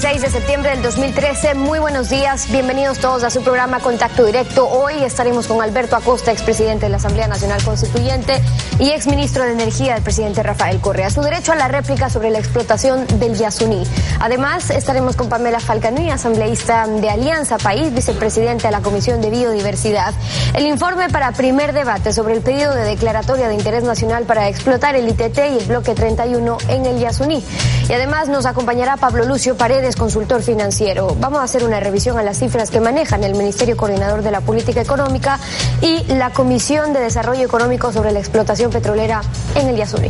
16 de septiembre del 2013. Muy buenos días, bienvenidos todos a su programa Contacto Directo. Hoy estaremos con Alberto Acosta, expresidente de la Asamblea Nacional Constituyente y exministro de Energía del presidente Rafael Correa. Su derecho a la réplica sobre la explotación del Yasuní. Además, estaremos con Pamela Falcanuy, asambleísta de Alianza País, vicepresidente de la Comisión de Biodiversidad. El informe para primer debate sobre el pedido de declaratoria de interés nacional para explotar el ITT y el bloque 31 en el Yasuní. Y además nos acompañará Pablo Lucio Paredes, consultor financiero. Vamos a hacer una revisión a las cifras que manejan el Ministerio Coordinador de la Política Económica y la Comisión de Desarrollo Económico sobre la explotación petrolera en el Yasuní.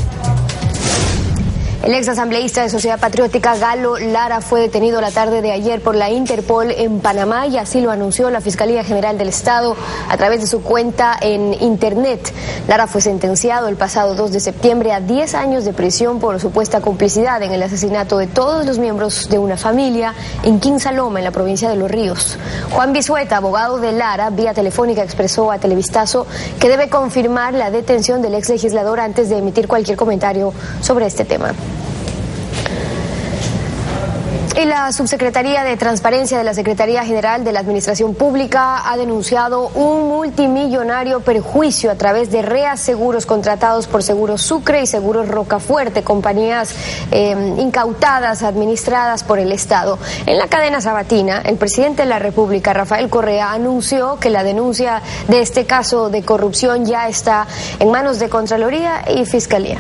El ex asambleísta de Sociedad Patriótica Galo Lara fue detenido la tarde de ayer por la Interpol en Panamá y así lo anunció la Fiscalía General del Estado a través de su cuenta en Internet. Lara fue sentenciado el pasado 2 de septiembre a 10 años de prisión por supuesta complicidad en el asesinato de todos los miembros de una familia en Quinsaloma, en la provincia de Los Ríos. Juan Bisueta, abogado de Lara, vía telefónica expresó a Televistazo que debe confirmar la detención del ex legislador antes de emitir cualquier comentario sobre este tema. Y la Subsecretaría de Transparencia de la Secretaría General de la Administración Pública ha denunciado un multimillonario perjuicio a través de reaseguros contratados por Seguros Sucre y Seguros Rocafuerte, compañías incautadas, administradas por el Estado. En la cadena sabatina, el presidente de la República, Rafael Correa, anunció que la denuncia de este caso de corrupción ya está en manos de Contraloría y Fiscalía.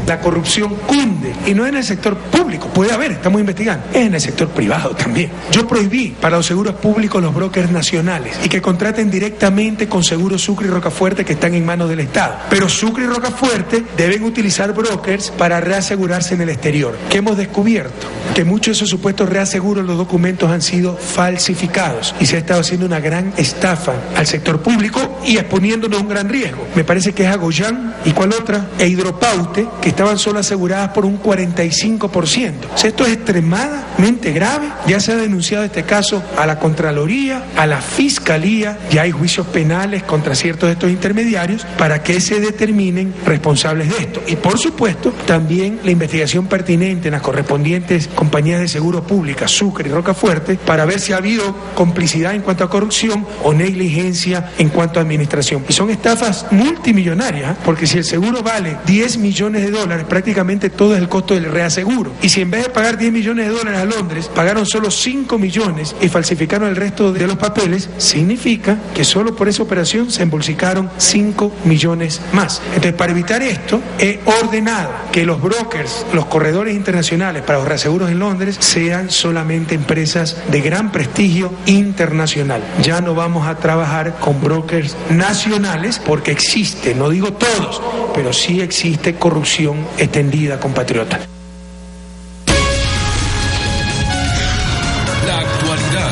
La corrupción cunde, y no es en el sector público, puede haber, estamos investigando, es en el sector privado también. Yo prohibí para los seguros públicos los brokers nacionales y que contraten directamente con Seguros Sucre y Rocafuerte que están en manos del Estado. Pero Sucre y Rocafuerte deben utilizar brokers para reasegurarse en el exterior. ¿Qué hemos descubierto? Que muchos de esos supuestos reaseguros, los documentos han sido falsificados y se ha estado haciendo una gran estafa al sector público y exponiéndonos a un gran riesgo. Me parece que es Agoyán y cuál otra, e Hidropaute, que estaban solo aseguradas por un 45%. O sea, esto es extremadamente grave. Ya se ha denunciado este caso a la Contraloría, a la Fiscalía, ya hay juicios penales contra ciertos de estos intermediarios para que se determinen responsables de esto. Y por supuesto, también la investigación pertinente en las correspondientes compañías de seguro públicas, Sucre y Rocafuerte, para ver si ha habido complicidad en cuanto a corrupción o negligencia en cuanto a administración. Y son estafas multimillonarias, porque si el seguro vale $10 millones, prácticamente todo es el costo del reaseguro. Y si en vez de pagar $10 millones a Londres, pagaron solo 5 millones y falsificaron el resto de los papeles, significa que solo por esa operación se embolsicaron 5 millones más. Entonces, para evitar esto, he ordenado que los brokers, los corredores internacionales para los reaseguros en Londres, sean solamente empresas de gran prestigio internacional. Ya no vamos a trabajar con brokers nacionales porque existe, no digo todos, pero sí existe corrupción extendida, compatriota. La actualidad,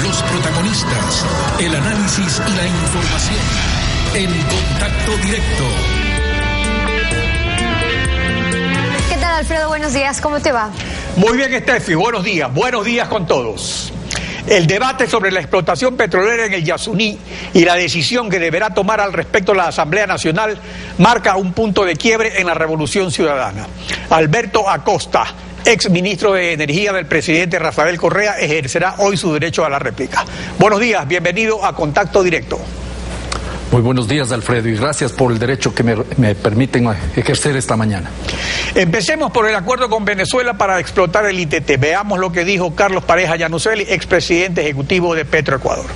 los protagonistas, el análisis y la información en Contacto Directo. ¿Qué tal, Alfredo? Buenos días, ¿cómo te va? Muy bien, Steffi, buenos días con todos. El debate sobre la explotación petrolera en el Yasuní y la decisión que deberá tomar al respecto la Asamblea Nacional marca un punto de quiebre en la revolución ciudadana. Alberto Acosta, ex ministro de Energía del presidente Rafael Correa, ejercerá hoy su derecho a la réplica. Buenos días, bienvenido a Contacto Directo. Muy buenos días, Alfredo, y gracias por el derecho que me permiten ejercer esta mañana. Empecemos por el acuerdo con Venezuela para explotar el ITT. Veamos lo que dijo Carlos Pareja Llanuselli, expresidente ejecutivo de Petroecuador.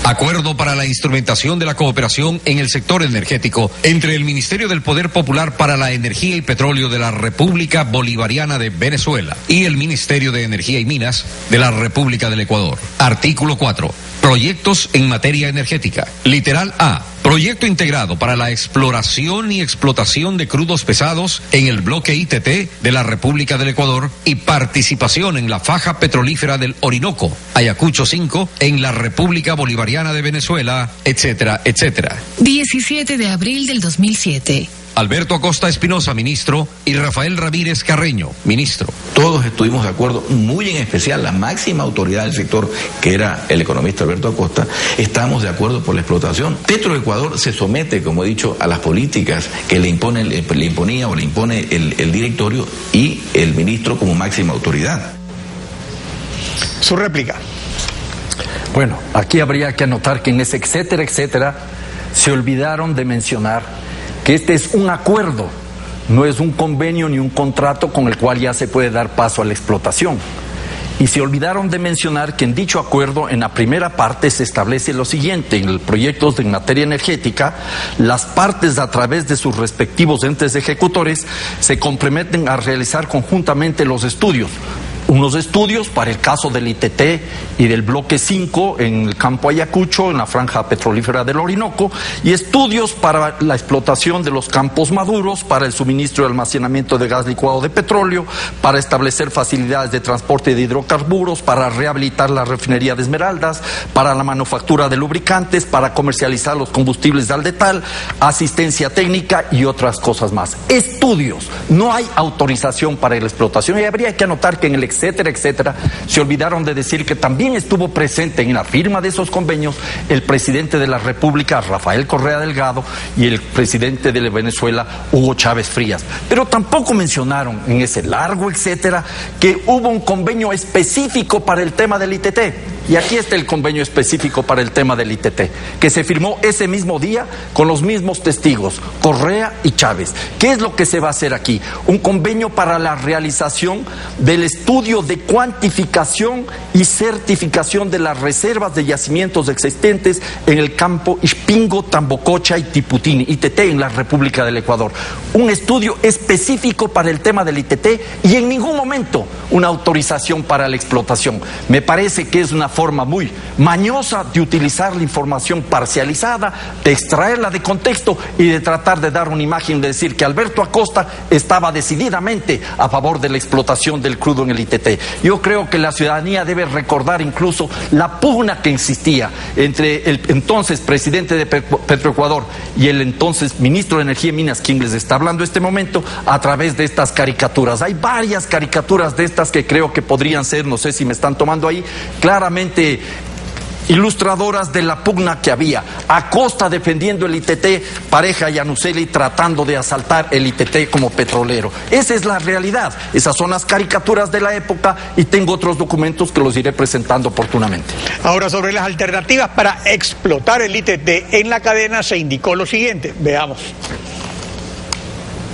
Acuerdo para la instrumentación de la cooperación en el sector energético entre el Ministerio del Poder Popular para la Energía y Petróleo de la República Bolivariana de Venezuela y el Ministerio de Energía y Minas de la República del Ecuador. Artículo 4. Proyectos en materia energética. Literal A. Proyecto integrado para la exploración y explotación de crudos pesados en el bloque ITT de la República del Ecuador y participación en la faja petrolífera del Orinoco, Ayacucho 5, en la República Bolivariana de Venezuela, etcétera, etcétera. 17 de abril del 2007. Alberto Acosta Espinosa, ministro, y Rafael Ramírez Carreño, ministro. Todos estuvimos de acuerdo, muy en especial la máxima autoridad del sector, que era el economista Alberto Acosta, estamos de acuerdo por la explotación. Petroecuador se somete, como he dicho, a las políticas que le impone el directorio y el ministro como máxima autoridad. Su réplica. Bueno, aquí habría que anotar que en ese etcétera, etcétera, se olvidaron de mencionar que este es un acuerdo, no es un convenio ni un contrato con el cual ya se puede dar paso a la explotación. Y se olvidaron de mencionar que en dicho acuerdo, en la primera parte, se establece lo siguiente: en el proyecto en materia energética, las partes, a través de sus respectivos entes ejecutores, se comprometen a realizar conjuntamente los estudios. Unos estudios para el caso del ITT y del bloque 5 en el campo Ayacucho, en la franja petrolífera del Orinoco, y estudios para la explotación de los campos maduros, para el suministro y almacenamiento de gas licuado de petróleo, para establecer facilidades de transporte de hidrocarburos, para rehabilitar la refinería de Esmeraldas, para la manufactura de lubricantes, para comercializar los combustibles al detal, asistencia técnica y otras cosas más. Estudios, no hay autorización para la explotación. Y habría que anotar que en el etcétera, etcétera, se olvidaron de decir que también estuvo presente en la firma de esos convenios el presidente de la República, Rafael Correa Delgado, y el presidente de Venezuela, Hugo Chávez Frías. Pero tampoco mencionaron en ese largo etcétera que hubo un convenio específico para el tema del ITT. Y aquí está el convenio específico para el tema del ITT, que se firmó ese mismo día con los mismos testigos, Correa y Chávez. ¿Qué es lo que se va a hacer aquí? Un convenio para la realización del estudio de cuantificación y certificación de las reservas de yacimientos existentes en el campo Ispingo, Tambococha y Tiputini, ITT, en la República del Ecuador. Un estudio específico para el tema del ITT y en ningún momento una autorización para la explotación. Me parece que es una forma muy mañosa de utilizar la información parcializada, de extraerla de contexto y de tratar de dar una imagen de decir que Alberto Acosta estaba decididamente a favor de la explotación del crudo en el ITT. Yo creo que la ciudadanía debe recordar incluso la pugna que existía entre el entonces presidente de Petroecuador y el entonces ministro de Energía y Minas, quien les está hablando en este momento, a través de estas caricaturas. Hay varias caricaturas de estas que creo que podrían ser, no sé si me están tomando ahí, claramente ilustradoras de la pugna que había. Acosta defendiendo el ITT, Pareja y Yanuseli tratando de asaltar el ITT como petrolero. Esa es la realidad. Esas son las caricaturas de la época y tengo otros documentos que los iré presentando oportunamente. Ahora, sobre las alternativas para explotar el ITT en la cadena, se indicó lo siguiente. Veamos.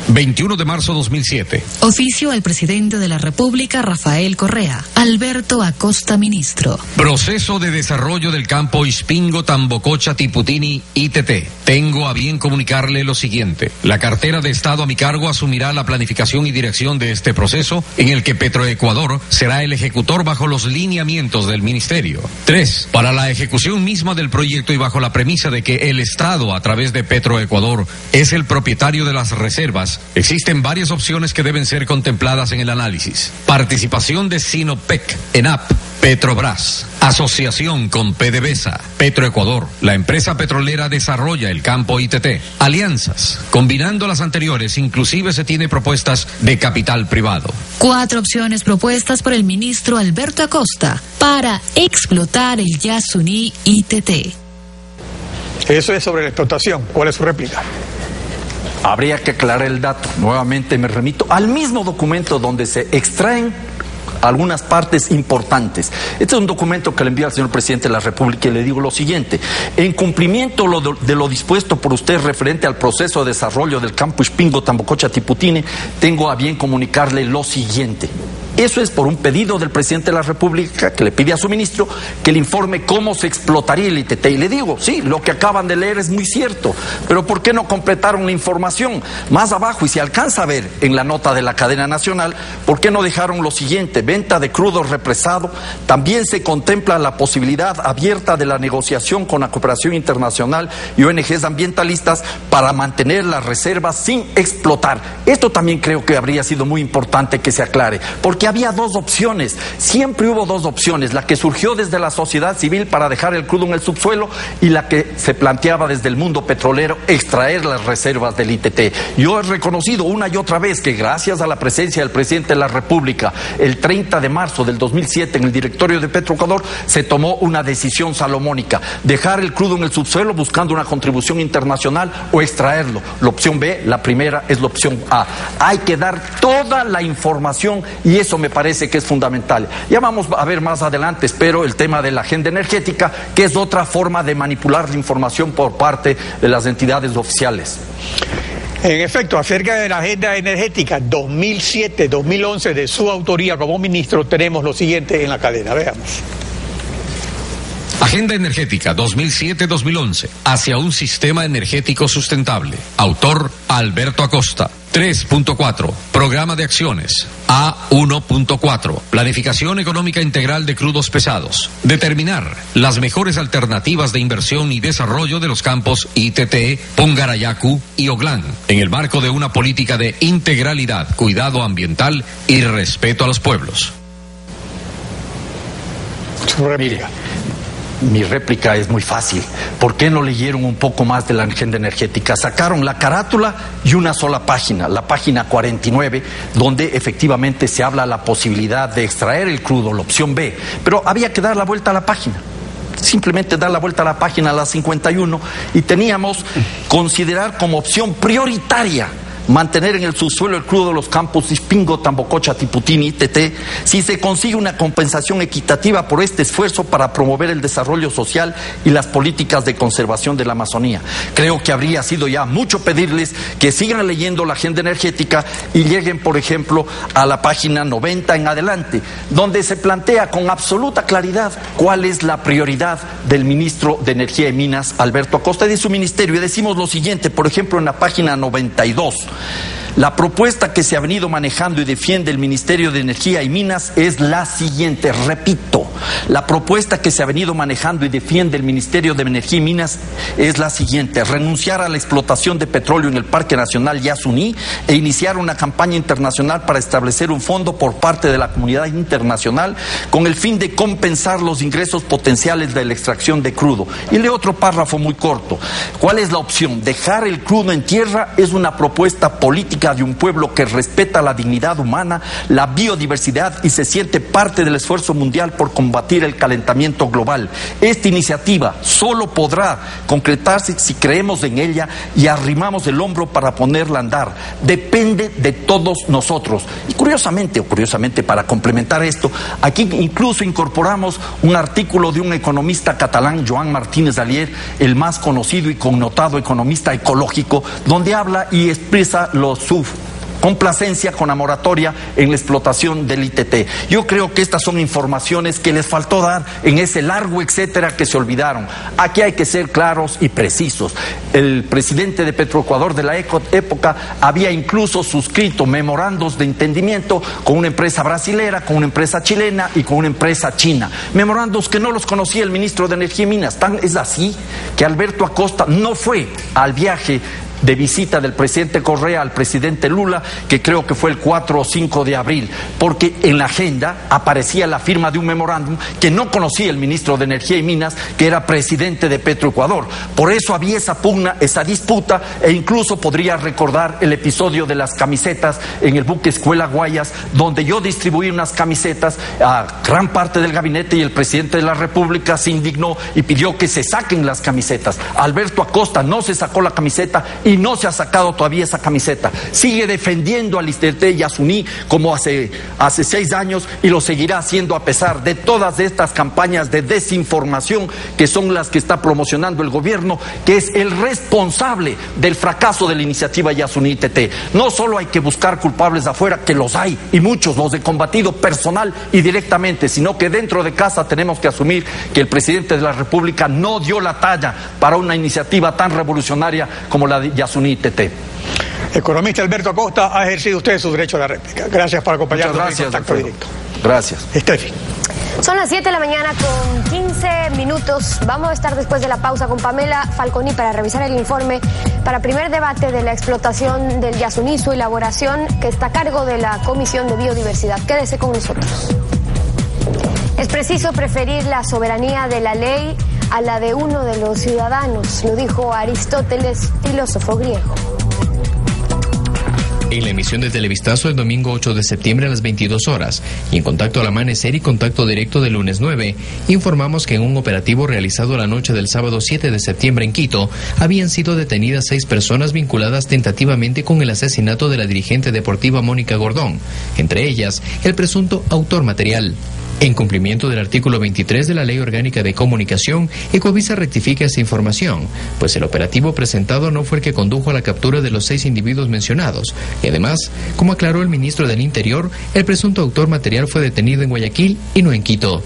21 de marzo 2007. Oficio al presidente de la República, Rafael Correa. Alberto Acosta, ministro. Proceso de desarrollo del campo Ispingo, Tambococha, Tiputini, ITT. Tengo a bien comunicarle lo siguiente. La cartera de Estado a mi cargo asumirá la planificación y dirección de este proceso, en el que Petroecuador será el ejecutor bajo los lineamientos del Ministerio. 3. Para la ejecución misma del proyecto y bajo la premisa de que el Estado, a través de Petroecuador, es el propietario de las reservas, existen varias opciones que deben ser contempladas en el análisis. Participación de Sinopec, ENAP, Petrobras, asociación con PDVSA, Petroecuador, la empresa petrolera desarrolla el campo ITT, alianzas, combinando las anteriores, inclusive se tiene propuestas de capital privado. 4 opciones propuestas por el ministro Alberto Acosta para explotar el Yasuní ITT. Eso es sobre la explotación. ¿Cuál es su réplica? Habría que aclarar el dato. Nuevamente me remito al mismo documento donde se extraen algunas partes importantes. Este es un documento que le envía al señor presidente de la República y le digo lo siguiente: en cumplimiento de lo dispuesto por usted referente al proceso de desarrollo del campo Ispingo, Tambococha, Tiputini, tengo a bien comunicarle lo siguiente. Eso es por un pedido del presidente de la República que le pide a su ministro que le informe cómo se explotaría el ITT. Y le digo, sí, lo que acaban de leer es muy cierto, pero ¿por qué no completaron la información? Más abajo, y se alcanza a ver en la nota de la cadena nacional, ¿por qué no dejaron lo siguiente? Venta de crudo represado. También se contempla la posibilidad abierta de la negociación con la cooperación internacional y ONGs ambientalistas para mantener las reservas sin explotar. Esto también creo que habría sido muy importante que se aclare, porque porque había dos opciones, siempre hubo dos opciones, la que surgió desde la sociedad civil para dejar el crudo en el subsuelo y la que se planteaba desde el mundo petrolero, extraer las reservas del ITT. Yo he reconocido una y otra vez que gracias a la presencia del presidente de la República, el 30 de marzo del 2007 en el directorio de Petroecuador se tomó una decisión salomónica, dejar el crudo en el subsuelo buscando una contribución internacional o extraerlo. La opción B, la primera, es la opción A. Hay que dar toda la información y eso me parece que es fundamental. Ya vamos a ver más adelante, espero, el tema de la agenda energética, que es otra forma de manipular la información por parte de las entidades oficiales. En efecto, acerca de la agenda energética 2007-2011 de su autoría como ministro, tenemos lo siguiente en la cadena. Veamos. Agenda Energética 2007-2011, hacia un sistema energético sustentable. Autor Alberto Acosta. 3.4. Programa de acciones. A1.4. Planificación económica integral de crudos pesados. Determinar las mejores alternativas de inversión y desarrollo de los campos ITT, Pongarayacu y Oglán, en el marco de una política de integralidad, cuidado ambiental y respeto a los pueblos. Mire, mi réplica es muy fácil. ¿Por qué no leyeron un poco más de la agenda energética? Sacaron la carátula y una sola página, la página 49, donde efectivamente se habla de la posibilidad de extraer el crudo, la opción B. Pero había que dar la vuelta a la página. Simplemente dar la vuelta a la página, a la 51, y teníamos considerar como opción prioritaria mantener en el subsuelo el crudo de los campos Ispingo, Tambococha, Tiputini, ITT, si se consigue una compensación equitativa por este esfuerzo para promover el desarrollo social y las políticas de conservación de la Amazonía. Creo que habría sido ya mucho pedirles que sigan leyendo la agenda energética y lleguen, por ejemplo, a la página 90 en adelante, donde se plantea con absoluta claridad cuál es la prioridad del ministro de Energía y Minas, Alberto Acosta, y de su ministerio. Y decimos lo siguiente, por ejemplo, en la página 92. La propuesta que se ha venido manejando y defiende el Ministerio de Energía y Minas es la siguiente, repito, la propuesta que se ha venido manejando y defiende el Ministerio de Energía y Minas es la siguiente: renunciar a la explotación de petróleo en el Parque Nacional Yasuní e iniciar una campaña internacional para establecer un fondo por parte de la comunidad internacional con el fin de compensar los ingresos potenciales de la extracción de crudo. Y leo otro párrafo muy corto. ¿Cuál es la opción? Dejar el crudo en tierra es una propuesta política de un pueblo que respeta la dignidad humana, la biodiversidad y se siente parte del esfuerzo mundial por combatir el calentamiento global. Esta iniciativa solo podrá concretarse si creemos en ella y arrimamos el hombro para ponerla a andar. Depende de todos nosotros. Y curiosamente para complementar esto, aquí incluso incorporamos un artículo de un economista catalán, Joan Martínez Alier, el más conocido y connotado economista ecológico, donde habla y expresa su complacencia con la moratoria en la explotación del ITT. Yo creo que estas son informaciones que les faltó dar en ese largo etcétera que se olvidaron. Aquí hay que ser claros y precisos. El presidente de Petroecuador de la época había incluso suscrito memorandos de entendimiento con una empresa brasilera, con una empresa chilena y con una empresa china. Memorandos que no los conocía el ministro de Energía y Minas. Es así que Alberto Acosta no fue al viaje de visita del presidente Correa al presidente Lula, que creo que fue el 4 o 5 de abril, porque en la agenda aparecía la firma de un memorándum que no conocía el ministro de Energía y Minas, que era presidente de Petroecuador. Por eso había esa pugna, esa disputa, e incluso podría recordar el episodio de las camisetas en el buque Escuela Guayas, donde yo distribuí unas camisetas a gran parte del gabinete y el presidente de la República se indignó y pidió que se saquen las camisetas. Alberto Acosta no se sacó la camiseta y no se ha sacado todavía esa camiseta. Sigue defendiendo al ITT Yasuní como hace 6 años y lo seguirá haciendo a pesar de todas estas campañas de desinformación que son las que está promocionando el gobierno, que es el responsable del fracaso de la iniciativa Yasuní ITT. No solo hay que buscar culpables afuera, que los hay y muchos, los he combatido personal y directamente, sino que dentro de casa tenemos que asumir que el presidente de la República no dio la talla para una iniciativa tan revolucionaria como la de Yasuní ITT. Economista Alberto Acosta, ha ejercido usted su derecho a la réplica. Gracias por acompañarnos en Contacto Directo. Gracias. Steffi. Son las 7 de la mañana con 15 minutos. Vamos a estar después de la pausa con Pamela Falconi para revisar el informe para primer debate de la explotación del Yasuní, su elaboración, que está a cargo de la Comisión de Biodiversidad. Quédese con nosotros. Es preciso preferir la soberanía de la ley a la de uno de los ciudadanos, lo dijo Aristóteles, filósofo griego. En la emisión de Televistazo el domingo 8 de septiembre a las 22 horas y en Contacto al Amanecer y Contacto Directo del lunes 9, informamos que en un operativo realizado la noche del sábado 7 de septiembre en Quito, habían sido detenidas 6 personas vinculadas tentativamente con el asesinato de la dirigente deportiva Mónica Gordón, entre ellas el presunto autor material. En cumplimiento del artículo 23 de la Ley Orgánica de Comunicación, Ecovisa rectifica esta información, pues el operativo presentado no fue el que condujo a la captura de los 6 individuos mencionados. Y además, como aclaró el ministro del Interior, el presunto autor material fue detenido en Guayaquil y no en Quito.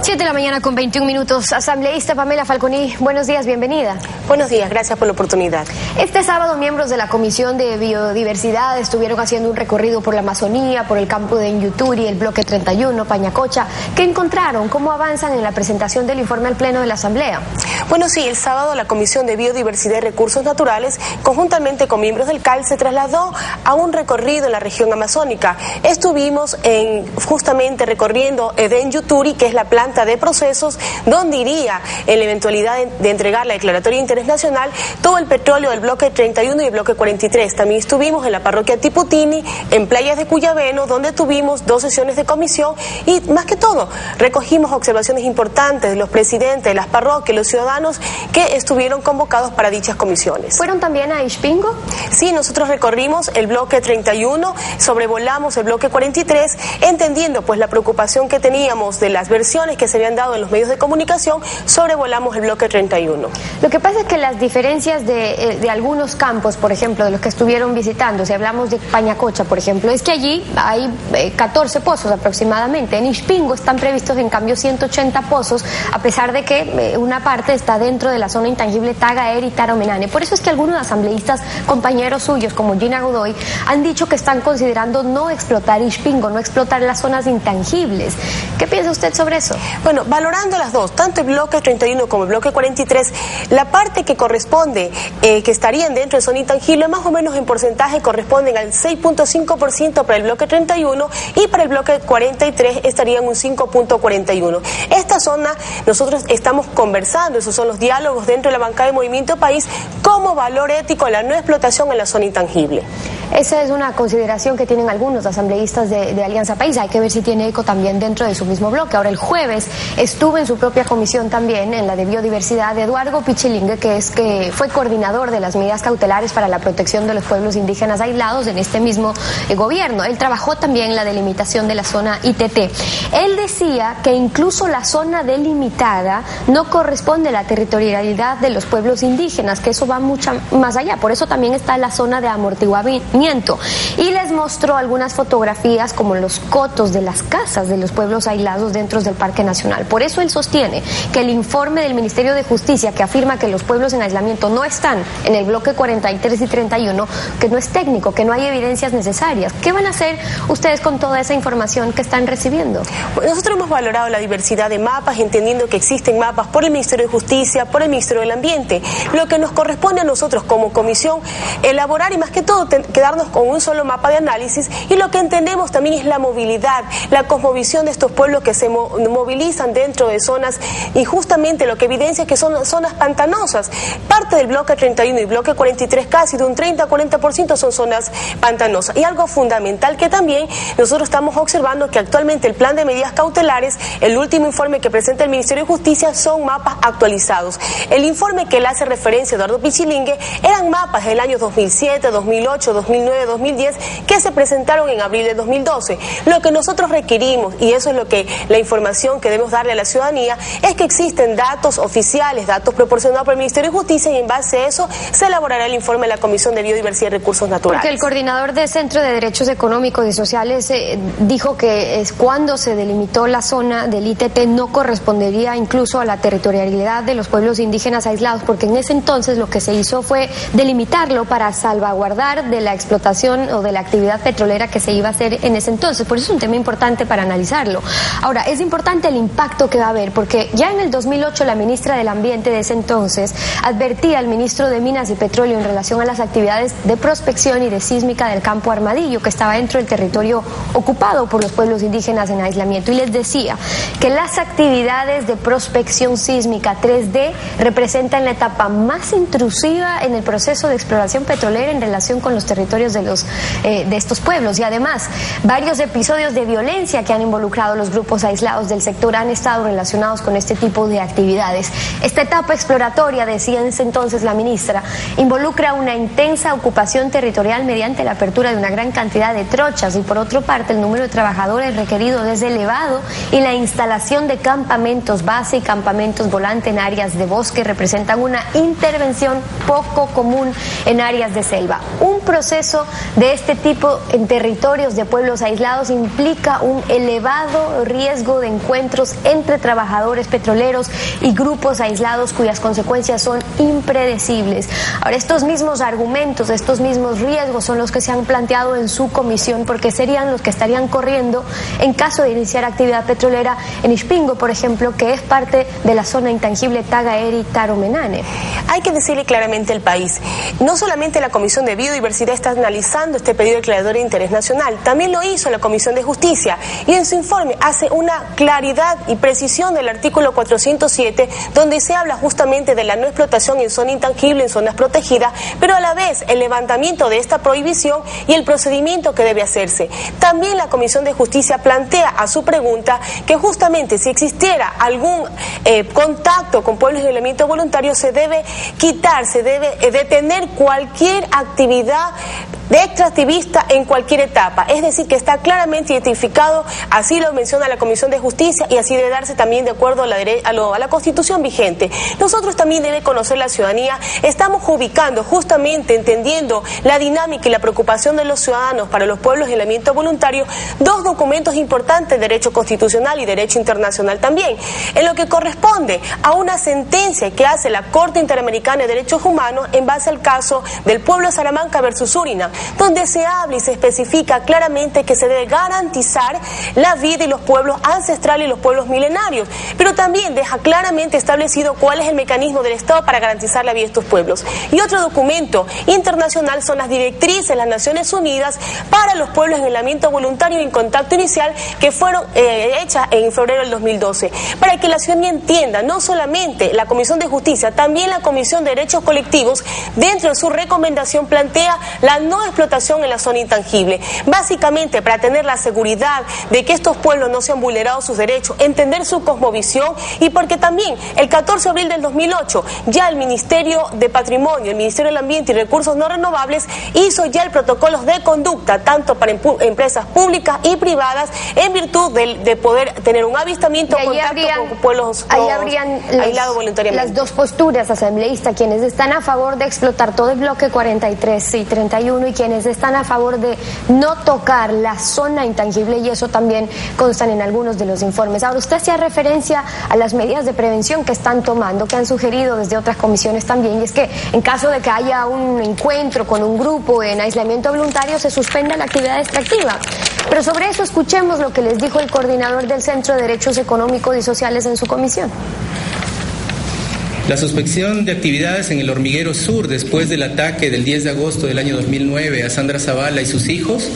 7 de la mañana con 21 minutos. Asambleísta Pamela Falconi, buenos días, bienvenida. Buenos días, gracias por la oportunidad. Este sábado, miembros de la Comisión de Biodiversidad estuvieron haciendo un recorrido por la Amazonía, por el campo de Inyuturi, el bloque 31, Pañacocha. ¿Qué encontraron? ¿Cómo avanzan en la presentación del informe al Pleno de la Asamblea? Bueno, sí, el sábado la Comisión de Biodiversidad y Recursos Naturales, conjuntamente con miembros del CAL, se trasladó a un recorrido en la región amazónica. Estuvimos justamente recorriendo Edén Yuturi, que es la planta de procesos, donde iría en la eventualidad de entregar la declaratoria internacional todo el petróleo del bloque 31 y el bloque 43. También estuvimos en la parroquia Tiputini, en playas de Cuyabeno, donde tuvimos 2 sesiones de comisión y, más que todo, recogimos observaciones importantes de los presidentes de las parroquias, los ciudadanos que estuvieron convocados para dichas comisiones. ¿Fueron también a Ixpingo? Sí, nosotros recorrimos el bloque 31, sobrevolamos el bloque 43, entendiendo pues la preocupación que teníamos de las versiones que se habían dado en los medios de comunicación, sobrevolamos el bloque 31. Lo que pasa es que las diferencias de algunos campos, por ejemplo, de los que estuvieron visitando, si hablamos de Pañacocha, por ejemplo, es que allí hay 14 pozos aproximadamente. En Ixpingo están previstos en cambio 180 pozos, a pesar de que una parte está dentro de la zona intangible Tagaer y Taromenane. Por eso es que algunos asambleístas, compañeros suyos como Gina Godoy, han dicho que están considerando no explotar Ixpingo, no explotar las zonas intangibles. ¿Qué piensa usted sobre eso? Bueno, valorando las dos, tanto el bloque 31 como el bloque 43, la parte que corresponde, que estarían dentro de zona intangible, más o menos en porcentaje corresponden al 6.5% para el bloque 31 y para el bloque 43 estarían un 5.41. Esta zona, nosotros estamos conversando, esos son los diálogos dentro de la bancada de Movimiento País, como valor ético la no explotación en la zona intangible. Esa es una consideración que tienen algunos asambleístas de Alianza País. Hay que ver si tiene eco también dentro de su mismo bloque. Ahora, el jueves estuvo en su propia comisión también, en la de biodiversidad, Eduardo Pichilingue, que fue coordinador de las medidas cautelares para la protección de los pueblos indígenas aislados en este mismo gobierno. Él trabajó también en la delimitación de la zona ITT. Él decía que incluso la zona delimitada no corresponde a la territorialidad de los pueblos indígenas, que eso va mucho más allá. Por eso también está la zona de amortiguamiento. Y les mostró algunas fotografías como los cotos de las casas de los pueblos aislados dentro del Parque Nacional. Por eso él sostiene que el informe del Ministerio de Justicia, que afirma que los pueblos en aislamiento no están en el bloque 43 y 31, que no es técnico, que no hay evidencias necesarias. ¿Qué van a hacer ustedes con toda esa información que están recibiendo? Bueno, nosotros hemos valorado la diversidad de mapas, entendiendo que existen mapas por el Ministerio de Justicia, por el Ministerio del Ambiente. Lo que nos corresponde a nosotros como comisión, elaborar y más que todo quedarnos con un solo mapa de análisis, y lo que entendemos también es la movilidad, la cosmovisión de estos pueblos que se movilizan dentro de zonas, y justamente lo que evidencia que son zonas pantanosas. Parte del bloque 31 y bloque 43, casi de un 30-40% son zonas pantanosas. Y algo fundamental que también nosotros estamos observando, que actualmente el plan de medidas cautelares, el último informe que presenta el Ministerio de Justicia, son mapas actualizados. El informe que le hace referencia a Eduardo Pichilingue eran mapas del año 2007, 2008, 2009, 2009-2010 que se presentaron en abril de 2012. Lo que nosotros requerimos, y eso es lo que la información que debemos darle a la ciudadanía, es que existen datos oficiales, datos proporcionados por el Ministerio de Justicia, y en base a eso se elaborará el informe de la Comisión de Biodiversidad y Recursos Naturales. Porque el coordinador del Centro de Derechos Económicos y Sociales dijo que es cuando se delimitó la zona del ITT no correspondería incluso a la territorialidad de los pueblos indígenas aislados, porque en ese entonces lo que se hizo fue delimitarlo para salvaguardar de la explotación o de la actividad petrolera que se iba a hacer en ese entonces. Por eso es un tema importante para analizarlo. Ahora, es importante el impacto que va a haber, porque ya en el 2008 la ministra del Ambiente de ese entonces advertía al ministro de Minas y Petróleo en relación a las actividades de prospección y de sísmica del campo Armadillo, que estaba dentro del territorio ocupado por los pueblos indígenas en aislamiento, y les decía que las actividades de prospección sísmica 3D representan la etapa más intrusiva en el proceso de exploración petrolera en relación con los territorios de estos pueblos, y además varios episodios de violencia que han involucrado los grupos aislados del sector han estado relacionados con este tipo de actividades. Esta etapa exploratoria, decía en ese entonces la ministra, involucra una intensa ocupación territorial mediante la apertura de una gran cantidad de trochas, y por otra parte el número de trabajadores requeridos es elevado, y la instalación de campamentos base y campamentos volante en áreas de bosque representan una intervención poco común en áreas de selva. Un proceso de este tipo en territorios de pueblos aislados implica un elevado riesgo de encuentros entre trabajadores petroleros y grupos aislados cuyas consecuencias son impredecibles. Ahora, estos mismos argumentos, estos mismos riesgos son los que se han planteado en su comisión, porque serían los que estarían corriendo en caso de iniciar actividad petrolera en Ixpingo, por ejemplo, que es parte de la zona intangible Tagaeri-Taromenane. Hay que decirle claramente al país, no solamente la Comisión de Biodiversidad está analizando este pedido declarador de interés nacional, también lo hizo la Comisión de Justicia, y en su informe hace una claridad y precisión del artículo 407, donde se habla justamente de la no explotación en zona intangible, en zonas protegidas, pero a la vez el levantamiento de esta prohibición y el procedimiento que debe hacerse. También la Comisión de Justicia plantea a su pregunta que justamente si existiera algún contacto con pueblos de aislamiento voluntario, se debe quitar, se debe detener cualquier actividad de extractivista en cualquier etapa, es decir, que está claramente identificado, así lo menciona la Comisión de Justicia, y así debe darse también de acuerdo a la Constitución vigente. Nosotros también debe conocer la ciudadanía, estamos ubicando justamente, entendiendo la dinámica y la preocupación de los ciudadanos para los pueblos de aislamiento voluntario, dos documentos importantes, derecho constitucional y derecho internacional también, en lo que corresponde a una sentencia que hace la Corte Interamericana de Derechos Humanos en base al caso del pueblo de Salamanca versus Surinam, donde se habla y se especifica claramente que se debe garantizar la vida y los pueblos ancestrales y los pueblos milenarios, pero también deja claramente establecido cuál es el mecanismo del Estado para garantizar la vida de estos pueblos. Y otro documento internacional son las directrices de las Naciones Unidas para los pueblos en aislamiento voluntario y en contacto inicial, que fueron hechas en febrero del 2012, para que la ciudadanía entienda, no solamente la Comisión de Justicia, también la Comisión de Derechos Colectivos, dentro de su recomendación plantea la no explotación en la zona intangible, básicamente para tener la seguridad de que estos pueblos no se han vulnerado sus derechos, entender su cosmovisión, y porque también el 14 de abril del 2008 ya el Ministerio de Patrimonio, el Ministerio del Ambiente y Recursos No Renovables hizo ya el protocolo de conducta tanto para empresas públicas y privadas en virtud de poder tener un avistamiento o contacto con pueblos aislados voluntariamente. Las dos posturas asambleístas, quienes están a favor de explotar todo el bloque 43 y 31 y quienes están a favor de no tocar la zona intangible, y eso también constan en algunos de los informes. Ahora, usted hacía referencia a las medidas de prevención que están tomando, que han sugerido desde otras comisiones también, y es que en caso de que haya un encuentro con un grupo en aislamiento voluntario, se suspenda la actividad extractiva. Pero sobre eso escuchemos lo que les dijo el coordinador del Centro de Derechos Económicos y Sociales en su comisión. La suspensión de actividades en el Hormiguero Sur después del ataque del 10 de agosto del año 2009 a Sandra Zavala y sus hijos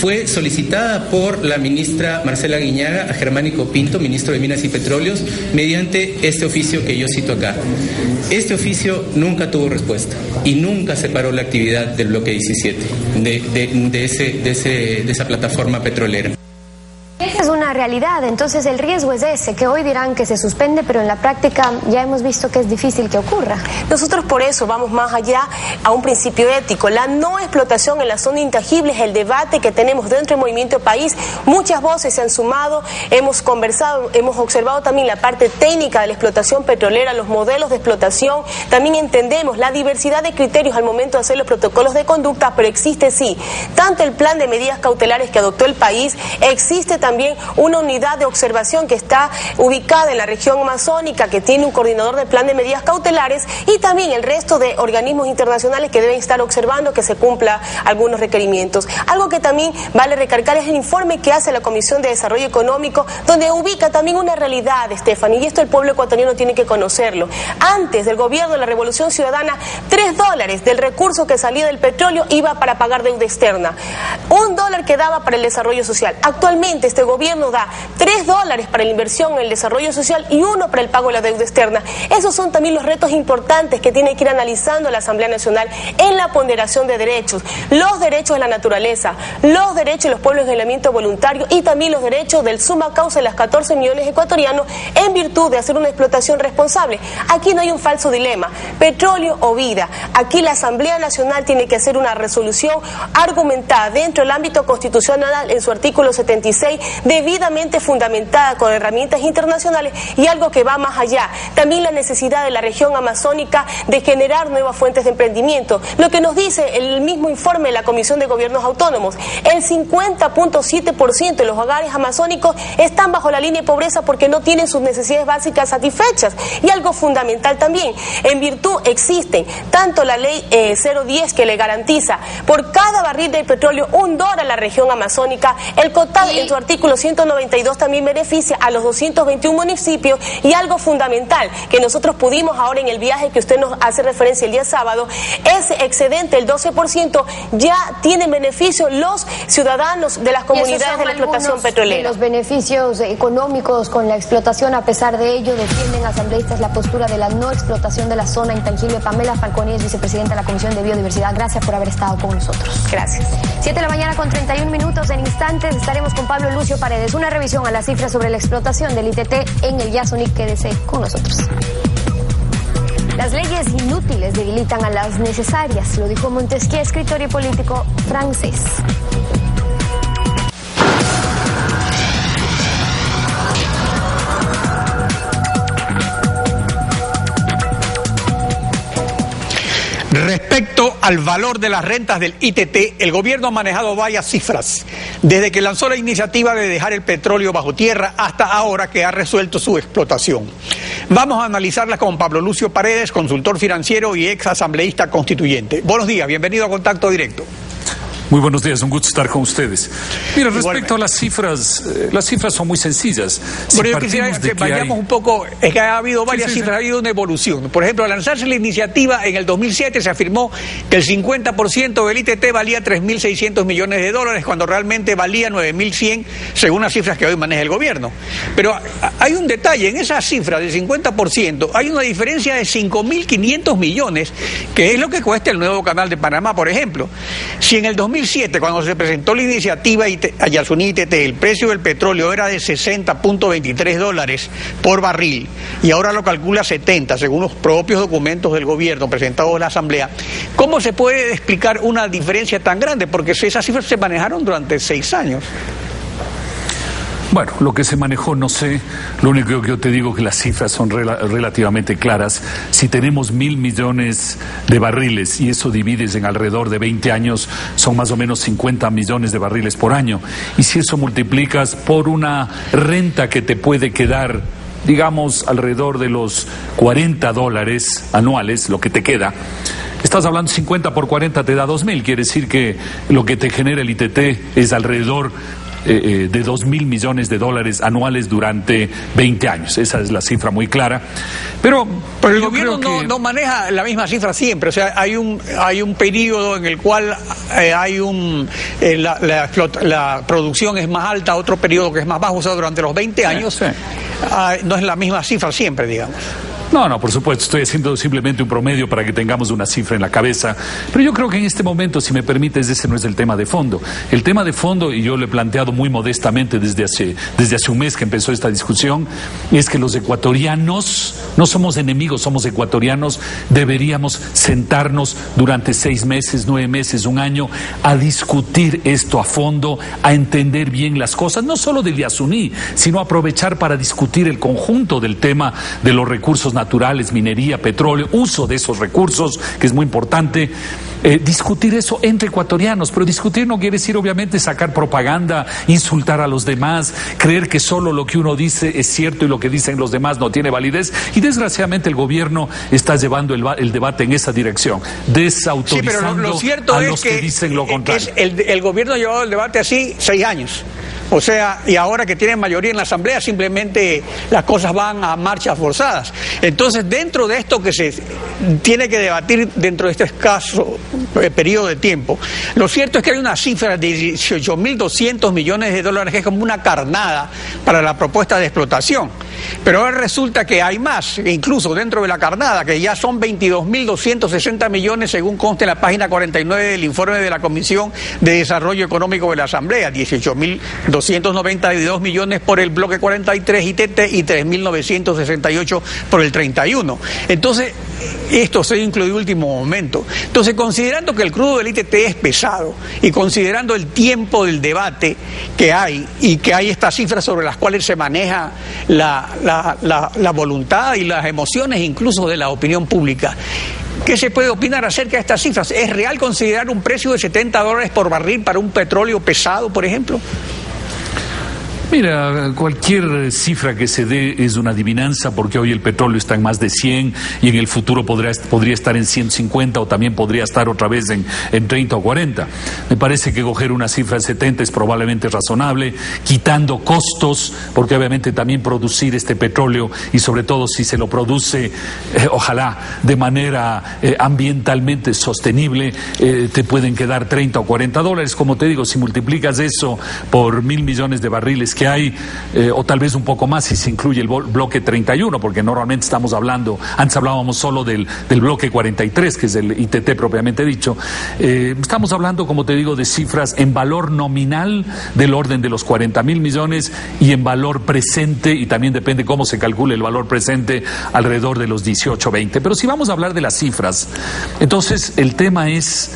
fue solicitada por la ministra Marcela Guiñaga a Germánico Pinto, ministro de Minas y Petróleos, mediante este oficio que yo cito acá. Este oficio nunca tuvo respuesta y nunca se paró la actividad del bloque 17 de esa plataforma petrolera. Esa es una realidad. Entonces el riesgo es ese, que hoy dirán que se suspende, pero en la práctica ya hemos visto que es difícil que ocurra. Nosotros por eso vamos más allá a un principio ético. La no explotación en la zona intangible es el debate que tenemos dentro del Movimiento País. Muchas voces se han sumado, hemos conversado, hemos observado también la parte técnica de la explotación petrolera, los modelos de explotación. También entendemos la diversidad de criterios al momento de hacer los protocolos de conducta, pero existe sí, tanto el plan de medidas cautelares que adoptó el país, existe también una unidad de observación que está ubicada en la región amazónica, que tiene un coordinador de plan de medidas cautelares, y también el resto de organismos internacionales que deben estar observando que se cumpla algunos requerimientos. Algo que también vale recargar es el informe que hace la Comisión de Desarrollo Económico, donde ubica también una realidad, Stephanie, y esto el pueblo ecuatoriano tiene que conocerlo. Antes del gobierno de la Revolución Ciudadana, $3 del recurso que salía del petróleo iba para pagar deuda externa. $1 que daba para el desarrollo social. Actualmente este gobierno da $3 para la inversión en el desarrollo social y $1 para el pago de la deuda externa. Esos son también los retos importantes que tiene que ir analizando la Asamblea Nacional en la ponderación de derechos. Los derechos de la naturaleza, los derechos de los pueblos en aislamiento voluntario y también los derechos del suma causa de las 14 millones ecuatorianos en virtud de hacer una explotación responsable. Aquí no hay un falso dilema, petróleo o vida. Aquí la Asamblea Nacional tiene que hacer una resolución argumentada dentro del ámbito constitucional en su artículo 76, debidamente fundamentada con herramientas internacionales y algo que va más allá. También la necesidad de la región amazónica de generar nuevas fuentes de emprendimiento. Lo que nos dice el mismo informe de la Comisión de Gobiernos Autónomos, el 50.7% de los hogares amazónicos están bajo la línea de pobreza porque no tienen sus necesidades básicas satisfechas. Y algo fundamental también, en virtud existen tanto la ley 010 que le garantiza por cada barril de petróleo $1 a la región amazónica, el COTAD en su artículo 192 también beneficia a los 221 municipios, y algo fundamental que nosotros pudimos ahora en el viaje que usted nos hace referencia el día sábado, ese excedente, el 12%, ya tienen beneficio los ciudadanos de las comunidades de la explotación petrolera. De los beneficios económicos con la explotación, a pesar de ello, defienden asambleístas la postura de la no explotación de la zona intangible. Pamela Falconi es vicepresidenta de la Comisión de Biodiversidad. Gracias por haber estado con nosotros. Gracias. 7:31 en instantes estaremos con Pablo Lucio Paredes. Una revisión a las cifras sobre la explotación del ITT en el Yasuní. Quédese con nosotros. Las leyes inútiles debilitan a las necesarias, lo dijo Montesquieu, escritor y político francés. Respecto al valor de las rentas del ITT, el gobierno ha manejado varias cifras, desde que lanzó la iniciativa de dejar el petróleo bajo tierra hasta ahora que ha resuelto su explotación. Vamos a analizarlas con Pablo Lucio Paredes, consultor financiero y ex asambleísta constituyente. Buenos días, bienvenido a Contacto Directo. Muy buenos días, un gusto estar con ustedes. Mira, respecto a las cifras son muy sencillas. Bueno, yo quisiera que vayamos un poco, es que ha habido varias cifras, ha habido una evolución. Por ejemplo, al lanzarse la iniciativa en el 2007 se afirmó que el 50% del ITT valía $3.600 millones, cuando realmente valía 9.100, según las cifras que hoy maneja el gobierno. Pero hay un detalle, en esa cifra del 50% hay una diferencia de 5.500 millones, que es lo que cuesta el nuevo canal de Panamá, por ejemplo. Si en el 2007, cuando se presentó la iniciativa Yasuní ITT, el precio del petróleo era de $60.23 por barril y ahora lo calcula 70, según los propios documentos del gobierno presentados en la Asamblea, ¿cómo se puede explicar una diferencia tan grande? Porque esas cifras se manejaron durante 6 años. Bueno, lo que se manejó no sé, lo único que yo te digo es que las cifras son relativamente claras. Si tenemos 1.000 millones de barriles y eso divides en alrededor de 20 años, son más o menos 50 millones de barriles por año. Y si eso multiplicas por una renta que te puede quedar, digamos, alrededor de los $40 anuales, lo que te queda, estás hablando 50 por 40 te da 2.000, quiere decir que lo que te genera el ITT es alrededor de $2.000 millones anuales durante 20 años. Esa es la cifra muy clara. Pero el gobierno no maneja la misma cifra siempre. O sea, hay un periodo en el cual la producción es más alta, otro periodo que es más bajo. O sea, durante los 20 años no es la misma cifra siempre, digamos. No, por supuesto, estoy haciendo simplemente un promedio para que tengamos una cifra en la cabeza, pero yo creo que en este momento, si me permites, ese no es el tema de fondo. El tema de fondo, y yo lo he planteado muy modestamente desde hace un mes que empezó esta discusión, es que los ecuatorianos, no somos enemigos, somos ecuatorianos, deberíamos sentarnos durante 6 meses, 9 meses, un año, a discutir esto a fondo, a entender bien las cosas, no solo del Yasuní, sino aprovechar para discutir el conjunto del tema de los recursos naturales, minería, petróleo, uso de esos recursos, que es muy importante, discutir eso entre ecuatorianos, pero discutir no quiere decir obviamente sacar propaganda, insultar a los demás, creer que solo lo que uno dice es cierto y lo que dicen los demás no tiene validez, y desgraciadamente el gobierno está llevando el debate en esa dirección, desautorizando lo cierto a es los que dicen lo contrario. El gobierno ha llevado el debate así 6 años. O sea, y ahora que tienen mayoría en la Asamblea, simplemente las cosas van a marchas forzadas. Entonces, dentro de esto que se tiene que debatir dentro de este escaso periodo de tiempo, lo cierto es que hay una cifra de 18.200 millones de dólares que es como una carnada para la propuesta de explotación. Pero ahora resulta que hay más, incluso dentro de la carnada, que ya son 22.260 millones según consta en la página 49 del informe de la Comisión de Desarrollo Económico de la Asamblea, 18.292 millones por el bloque 43 ITT y 3.968 por el 31. Entonces, esto se incluyó en último momento. Entonces, considerando que el crudo del ITT es pesado y considerando el tiempo del debate que hay y que hay estas cifras sobre las cuales se maneja la voluntad y las emociones incluso de la opinión pública, ¿qué se puede opinar acerca de estas cifras? ¿Es real considerar un precio de $70 por barril para un petróleo pesado, por ejemplo? Mira, cualquier cifra que se dé es una adivinanza, porque hoy el petróleo está en más de 100 y en el futuro podría estar en 150 o también podría estar otra vez en 30 o 40. Me parece que coger una cifra de 70 es probablemente razonable, quitando costos, porque obviamente también producir este petróleo, y sobre todo si se lo produce, ojalá de manera ambientalmente sostenible, te pueden quedar 30 o 40 dólares. Como te digo, si multiplicas eso por 1.000 millones de barriles que hay, o tal vez un poco más si se incluye el bloque 31, porque normalmente estamos hablando, antes hablábamos solo del bloque 43, que es el ITT propiamente dicho, estamos hablando, como te digo, de cifras en valor nominal del orden de los 40.000 millones y en valor presente, y también depende cómo se calcule el valor presente, alrededor de los 18, 20. Pero si vamos a hablar de las cifras, entonces el tema es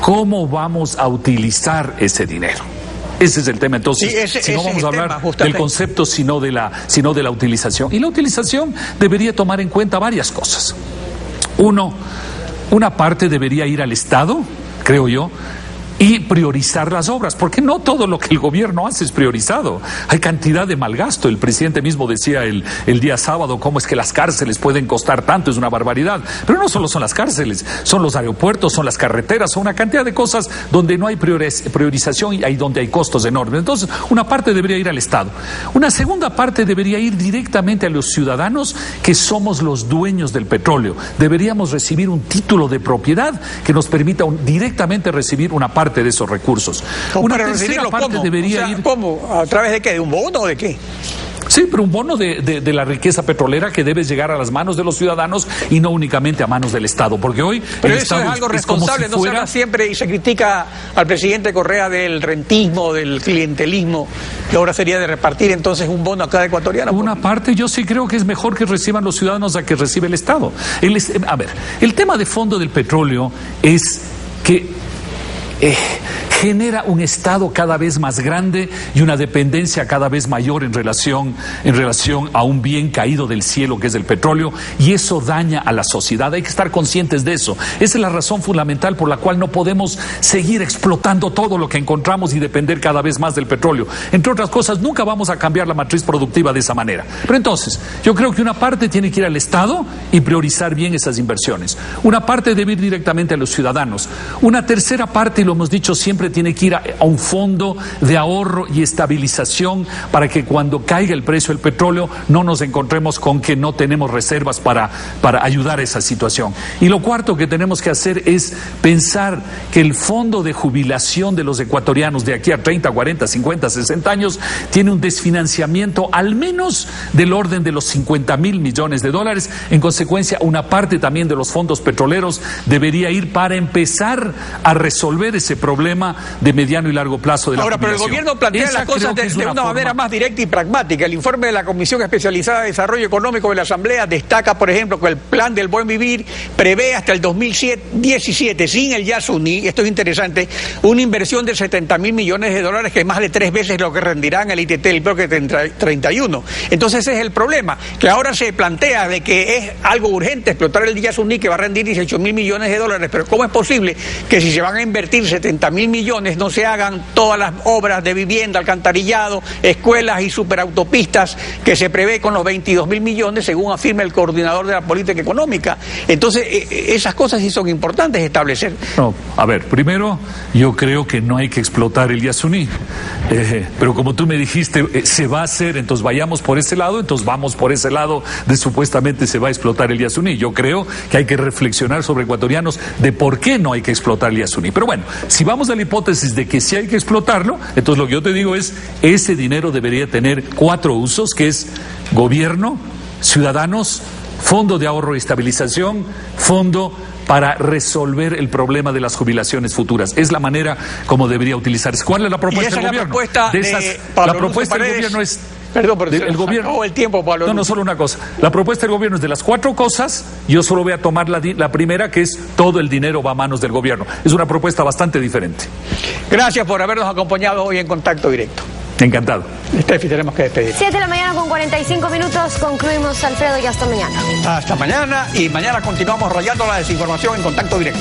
cómo vamos a utilizar ese dinero. Ese es el tema. Entonces, si no vamos a hablar del concepto, sino de la utilización. Y la utilización debería tomar en cuenta varias cosas. Una parte debería ir al Estado, creo yo, y priorizar las obras, porque no todo lo que el gobierno hace es priorizado. Hay cantidad de malgasto. El presidente mismo decía el día sábado cómo es que las cárceles pueden costar tanto, es una barbaridad. Pero no solo son las cárceles, son los aeropuertos, son las carreteras, son una cantidad de cosas donde no hay priorización y ahí donde hay costos enormes. Entonces, una parte debería ir al Estado. Una segunda parte debería ir directamente a los ciudadanos que somos los dueños del petróleo. Deberíamos recibir un título de propiedad que nos permita directamente recibir una parte de esos recursos. Una tercera parte debería ir... ¿Cómo? ¿A través de qué? ¿De un bono o de qué? Sí, pero un bono de la riqueza petrolera que debe llegar a las manos de los ciudadanos y no únicamente a manos del Estado, porque hoy pero el eso Estado es algo responsable, no se habla siempre y se critica al presidente Correa del rentismo, del clientelismo, que ahora sería de repartir entonces un bono a cada ecuatoriano. Una parte yo sí creo que es mejor que reciban los ciudadanos a que reciba el Estado. A ver, el tema de fondo del petróleo es que genera un Estado cada vez más grande y una dependencia cada vez mayor en relación a un bien caído del cielo que es el petróleo, y eso daña a la sociedad. Hay que estar conscientes de eso. Esa es la razón fundamental por la cual no podemos seguir explotando todo lo que encontramos y depender cada vez más del petróleo. Entre otras cosas, nunca vamos a cambiar la matriz productiva de esa manera. Pero entonces, yo creo que una parte tiene que ir al Estado y priorizar bien esas inversiones. Una parte debe ir directamente a los ciudadanos. Una tercera parte, y lo hemos dicho siempre, tiene que ir a un fondo de ahorro y estabilización para que cuando caiga el precio del petróleo no nos encontremos con que no tenemos reservas para ayudar a esa situación. Y lo cuarto que tenemos que hacer es pensar que el fondo de jubilación de los ecuatorianos de aquí a 30, 40, 50, 60 años tiene un desfinanciamiento al menos del orden de los 50.000 millones de dólares. En consecuencia, una parte también de los fondos petroleros debería ir para empezar a resolver ese problema de mediano y largo plazo de la jubilación. Pero el gobierno plantea las cosas de una manera más directa y pragmática. El informe de la Comisión Especializada de Desarrollo Económico de la Asamblea destaca, por ejemplo, que el plan del buen vivir prevé hasta el 2017, sin el Yasuní, esto es interesante, una inversión de 70.000 millones de dólares, que es más de 3 veces lo que rendirá en el ITT del bloque 31. Entonces ese es el problema, que ahora se plantea de que es algo urgente explotar el Yasuní, que va a rendir 18.000 millones de dólares, pero ¿cómo es posible que si se van a invertir 70.000 millones no se hagan todas las obras de vivienda, alcantarillado, escuelas y superautopistas que se prevé con los 22.000 millones, según afirma el coordinador de la política económica? Entonces, esas cosas sí son importantes establecer. No, a ver, primero, yo creo que no hay que explotar el Yasuní, pero como tú me dijiste, se va a hacer, entonces vayamos por ese lado, entonces vamos por ese lado de supuestamente se va a explotar el Yasuní. Yo creo que hay que reflexionar sobre ecuatorianos de por qué no hay que explotar el Yasuní. Pero bueno, si vamos a la hipótesis de que sí hay que explotarlo, entonces lo que yo te digo es, ese dinero debería tener 4 usos, que es gobierno, ciudadanos, fondo de ahorro y estabilización, fondo para resolver el problema de las jubilaciones futuras. Es la manera como debería utilizarse. ¿Cuál es la propuesta del gobierno? La propuesta del gobierno es... Perdón, pero el gobierno el tiempo, Pablo. No, solo una cosa. La propuesta del gobierno es de las 4 cosas, yo solo voy a tomar la primera, que es todo el dinero va a manos del gobierno. Es una propuesta bastante diferente. Gracias por habernos acompañado hoy en Contacto Directo. Encantado. Steffi, tenemos que despedir. 7 de la mañana con 45 minutos. Concluimos, Alfredo, y hasta mañana. Hasta mañana, y mañana continuamos rayando la desinformación en Contacto Directo.